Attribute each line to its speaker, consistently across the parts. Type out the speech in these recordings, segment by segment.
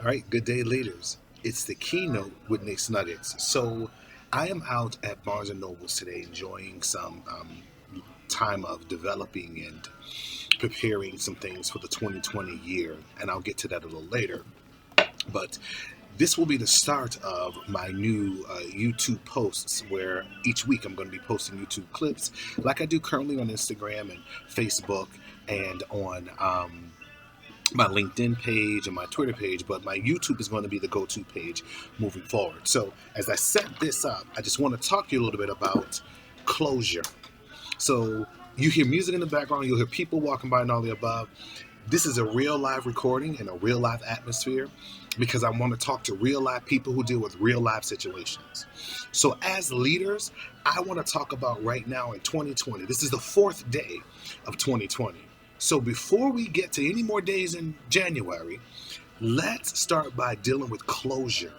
Speaker 1: All right, good day, leaders. It's the keynote with Nick's Nuggets. So, I am out at Barnes and Nobles today, enjoying some time of developing and preparing some things for the 2020 year, and I'll get to that a little later. But this will be the start of my new YouTube posts, where each week I'm going to be posting YouTube clips, like I do currently on Instagram and Facebook, and on my LinkedIn page and my Twitter page, but my YouTube is going to be the go-to page moving forward. So as I set this up, I just want to talk to you a little bit about closure. So you hear music in the background, you'll hear people walking by and all the above. This is a real live recording in a real live atmosphere because I want to talk to real live people who deal with real live situations. So as leaders, I want to talk about right now in 2020. This is the fourth day of 2020. So before we get to any more days in January, let's start by dealing with closure.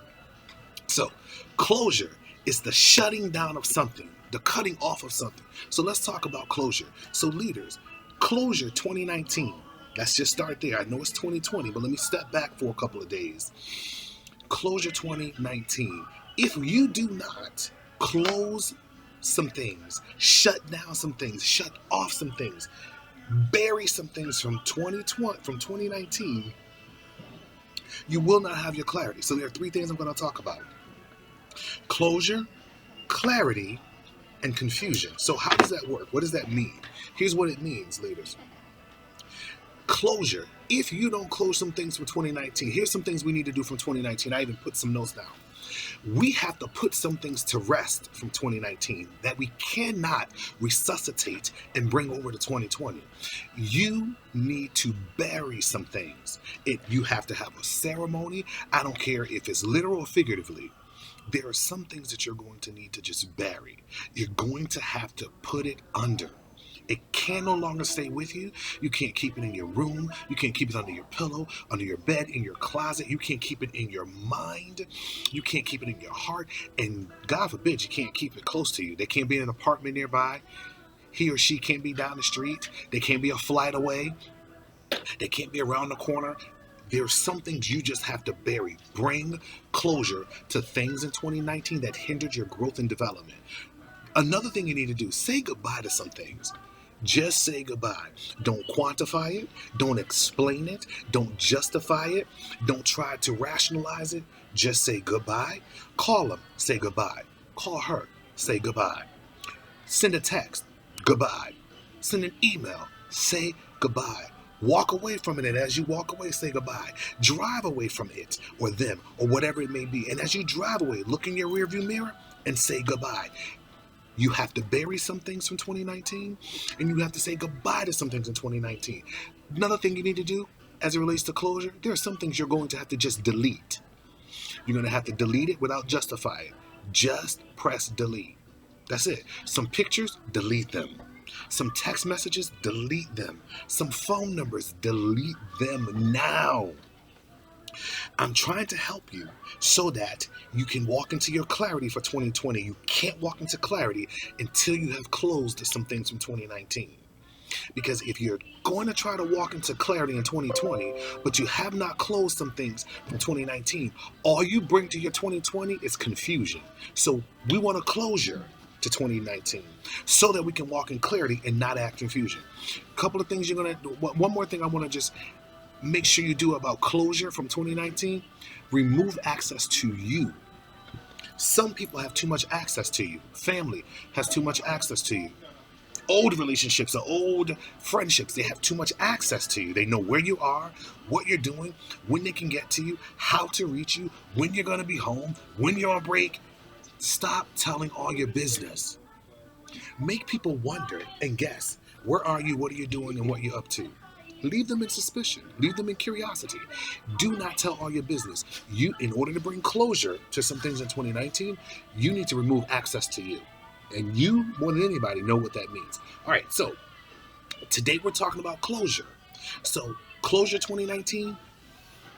Speaker 1: So closure is the shutting down of something, the cutting off of something. So let's talk about closure. So leaders, closure 2019. Let's just start there. I know it's 2020, but let me step back for a couple of days. Closure 2019. If you do not close some things, shut down some things, shut off some things, bury some things from 2020, from 2019, you will not have your clarity. So there are three things I'm going to talk about: closure, clarity, and confusion. So how does that work? What does that mean? Here's what it means, leaders. Closure. If you don't close some things from 2019, here's some things we need to do from 2019. I even put some notes down. We have to put some things to rest from 2019 that we cannot resuscitate and bring over to 2020. You need to bury some things. You have to have a ceremony. I don't care if it's literal or figuratively. There are some things that you're going to need to just bury. You're going to have to put it under. It can no longer stay with you. You can't keep it in your room. You can't keep it under your pillow, under your bed, in your closet. You can't keep it in your mind. You can't keep it in your heart. And God forbid you can't keep it close to you. They can't be in an apartment nearby. He or she can't be down the street. They can't be a flight away. They can't be around the corner. There's some things you just have to bury. Bring closure to things in 2019 that hindered your growth and development. Another thing you need to do, say goodbye to some things. Just say goodbye. Don't quantify it. Don't explain it. Don't justify it. Don't try to rationalize it. Just say goodbye. Call them, say goodbye. Call her, say goodbye. Send a text, goodbye. Send an email, say goodbye. Walk away from it, and as you walk away, say goodbye. Drive away from it or them or whatever it may be. And as you drive away, look in your rearview mirror and say goodbye. You have to bury some things from 2019, and you have to say goodbye to some things in 2019. Another thing you need to do as it relates to closure, there are some things you're going to have to just delete. You're going to have to delete it without justifying. Just press delete. That's it. Some pictures, delete them. Some text messages, delete them. Some phone numbers, delete them now. I'm trying to help you so that you can walk into your clarity for 2020. You can't walk into clarity until you have closed some things from 2019. Because if you're going to try to walk into clarity in 2020, but you have not closed some things from 2019, all you bring to your 2020 is confusion. So we want a closure to 2019 so that we can walk in clarity and not act confusion. A couple of things you're going to do. One more thing I want to just make sure you do about closure from 2019: remove access to you. Some people have too much access to you. Family has too much access to you. Old relationships or old friendships, they have too much access to you. They know where you are, what you're doing, when they can get to you, how to reach you, when you're going to be home, when you're on break. Stop telling all your business. Make people wonder and guess. Where are you? What are you doing? And what you're up to? Leave them in suspicion. Leave them in curiosity. Do not tell all your business. In order to bring closure to some things in 2019, you need to remove access to you. And you, more than anybody, know what that means. All right, so today we're talking about closure. So closure 2019,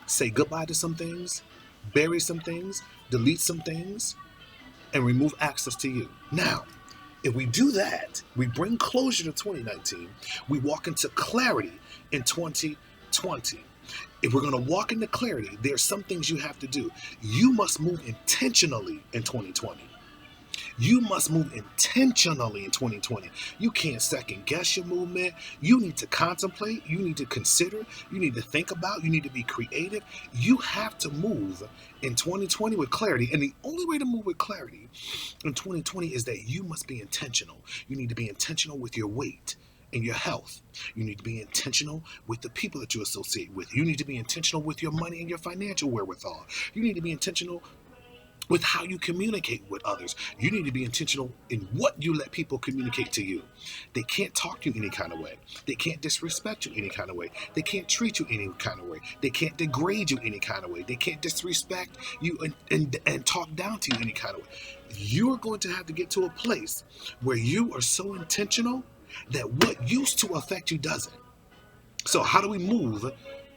Speaker 1: say goodbye to some things, bury some things, delete some things, and remove access to you. Now, if we do that, we bring closure to 2019, we walk into clarity in 2020. If we're going to walk into clarity, there's some things you have to do. You must move intentionally in 2020. You must move intentionally in 2020. You can't second guess your movement. You need to contemplate. You need to consider. You need to think about. You need to be creative. You have to move in 2020 with clarity. And the only way to move with clarity in 2020 is that you must be intentional. You need to be intentional with your weight and your health. You need to be intentional with the people that you associate with. You need to be intentional with your money and your financial wherewithal. You need to be intentional with how you communicate with others. You need to be intentional in what you let people communicate to you. They can't talk to you any kind of way. They can't disrespect you any kind of way. They can't treat you any kind of way. They can't degrade you any kind of way. They can't disrespect you and talk down to you any kind of way. You're going to have to get to a place where you are so intentional that what used to affect you doesn't. So how do we move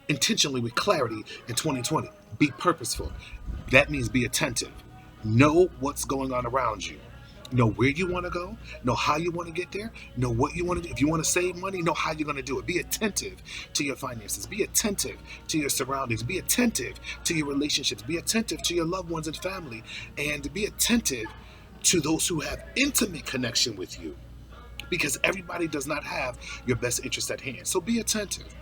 Speaker 1: intentionally with clarity in 2020? Be purposeful. That means be attentive. Know what's going on around you. Know where you want to go. Know how you want to get there. Know what you want to do. If you want to save money, know how you're going to do it. Be attentive to your finances. Be attentive to your surroundings. Be attentive to your relationships. Be attentive to your loved ones and family. And be attentive to those who have intimate connection with you. Because everybody does not have your best interest at hand. So be attentive.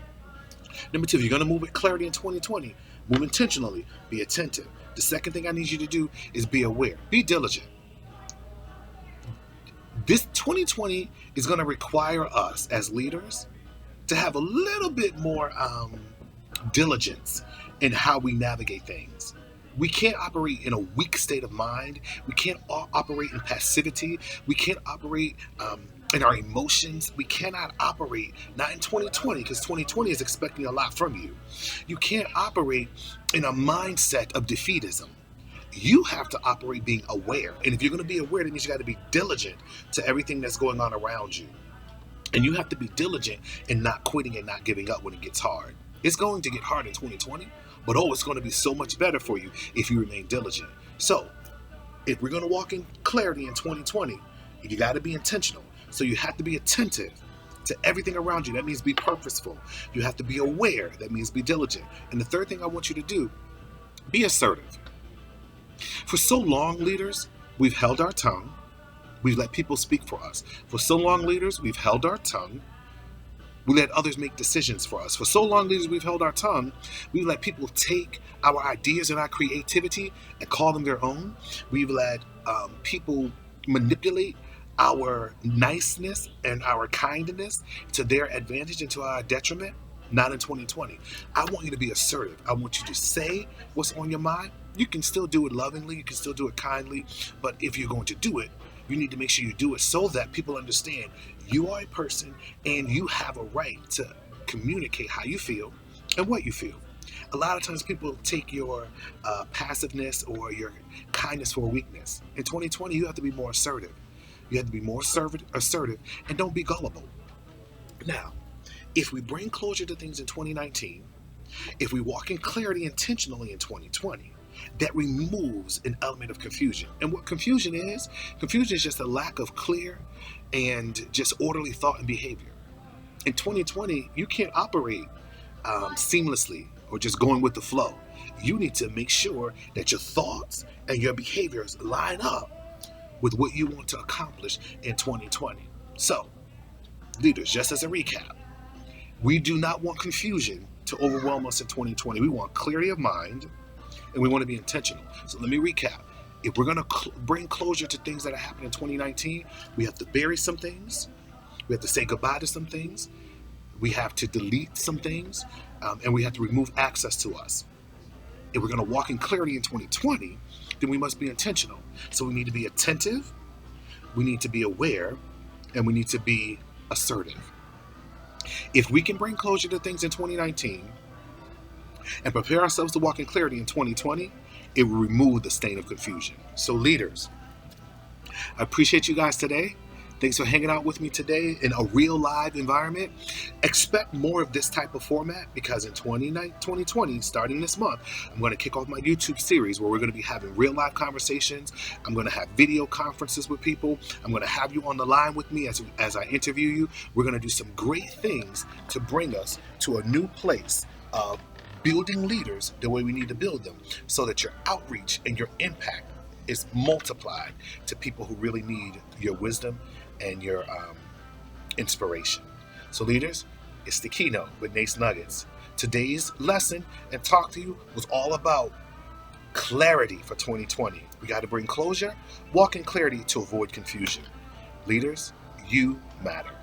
Speaker 1: Number two, if you're going to move with clarity in 2020, move intentionally. Be attentive. The second thing I need you to do is be aware. Be diligent. This 2020 is going to require us as leaders to have a little bit more diligence in how we navigate things. We can't operate in a weak state of mind. We can't operate in passivity. We can't operate in our emotions. We cannot operate, not in 2020, because 2020 is expecting a lot from you. You can't operate in a mindset of defeatism. You have to operate being aware. And if you're going to be aware, that means you got to be diligent to everything that's going on around you. And you have to be diligent in not quitting and not giving up when it gets hard. It's going to get hard in 2020, but it's going to be so much better for you if you remain diligent. So, if we're going to walk in clarity in 2020, you got to be intentional. So you have to be attentive to everything around you. That means be purposeful. You have to be aware. That means be diligent. And the third thing I want you to do, be assertive. For so long, leaders, we've held our tongue. We've let people speak for us. For so long, leaders, we've held our tongue. We let others make decisions for us. For so long, leaders, we've held our tongue. We let people take our ideas and our creativity and call them their own. We've let people manipulate our niceness and our kindness to their advantage and to our detriment. Not in 2020. I want you to be assertive. I want you to say what's on your mind. You can still do it lovingly. You can still do it kindly. But if you're going to do it, you need to make sure you do it so that people understand you are a person and you have a right to communicate how you feel and what you feel. A lot of times people take your passiveness or your kindness for a weakness. In 2020, you have to be more assertive. You have to be more assertive and don't be gullible. Now, if we bring closure to things in 2019, if we walk in clarity intentionally in 2020, that removes an element of confusion. And what confusion is just a lack of clear and just orderly thought and behavior. In 2020, you can't operate seamlessly or just going with the flow. You need to make sure that your thoughts and your behaviors line up with what you want to accomplish in 2020. So, leaders, just as a recap, we do not want confusion to overwhelm us in 2020. We want clarity of mind, and we want to be intentional. So let me recap. If we're going to bring closure to things that happened in 2019, we have to bury some things. We have to say goodbye to some things. We have to delete some things, and we have to remove access to us. If we're going to walk in clarity in 2020, then we must be intentional. So we need to be attentive, we need to be aware, and we need to be assertive. If we can bring closure to things in 2019 and prepare ourselves to walk in clarity in 2020, it will remove the stain of confusion. So leaders, I appreciate you guys today. Thanks for hanging out with me today in a real live environment. Expect more of this type of format because in 2020, starting this month, I'm going to kick off my YouTube series where we're going to be having real live conversations. I'm going to have video conferences with people. I'm going to have you on the line with me as I interview you. We're going to do some great things to bring us to a new place of building leaders the way we need to build them so that your outreach and your impact is multiplied to people who really need your wisdom and your inspiration. So, leaders, it's the keynote with Nate's Nuggets. Today's lesson and talk to you was all about clarity for 2020. We got to bring closure, walk in clarity to avoid confusion. Leaders, you matter.